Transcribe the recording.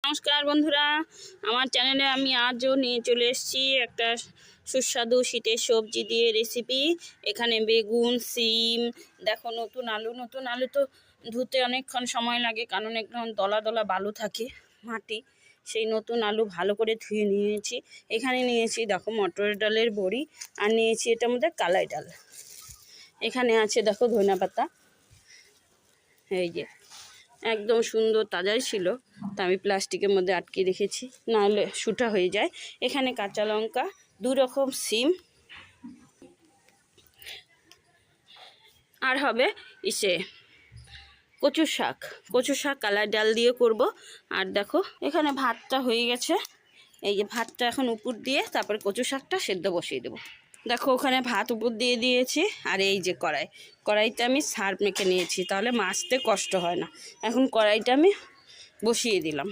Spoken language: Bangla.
নমস্কার বন্ধুরা, আমার চ্যানেলে আমি আজও নিয়ে চলে এসেছি একটা সুস্বাদু শীতের সবজি দিয়ে রেসিপি। এখানে বেগুন, সিম, দেখো নতুন আলু তো ধুতে অনেকক্ষণ সময় লাগে, কারণ একদম দলা দলা বালু থাকে মাটি। সেই নতুন আলু ভালো করে ধুয়ে নিয়েছি। এখানে নিয়েছি দেখো মটরের ডালের বড়ি, আর নিয়েছি এটার মধ্যে কালাই ডাল। এখানে আছে দেখো ধনেপাতা, এই যে একদম সুন্দর তাজাই ছিল, তা আমি প্লাস্টিকের মধ্যে আটকে রেখেছি, নাহলে শুটা হয়ে যায়। এখানে কাঁচা লঙ্কা, 2 রকম সিম, আর হবে কচু শাক কালাই ডাল দিয়ে করব। আর দেখো এখানে ভাতটা হয়ে গেছে, এই যে ভাতটা এখন উপর দিয়ে তারপরে কচু শাকটা সেদ্ধ বসিয়ে দেবো। দেখো ওখানে ভাত উপর দিয়ে দিয়েছি, আর এই যে কড়াইতে আমি সার্ফ মেখে নিয়েছি, তাহলে মাছতে কষ্ট হয় না। এখন কড়াইটা আমি বসিয়ে দিলাম।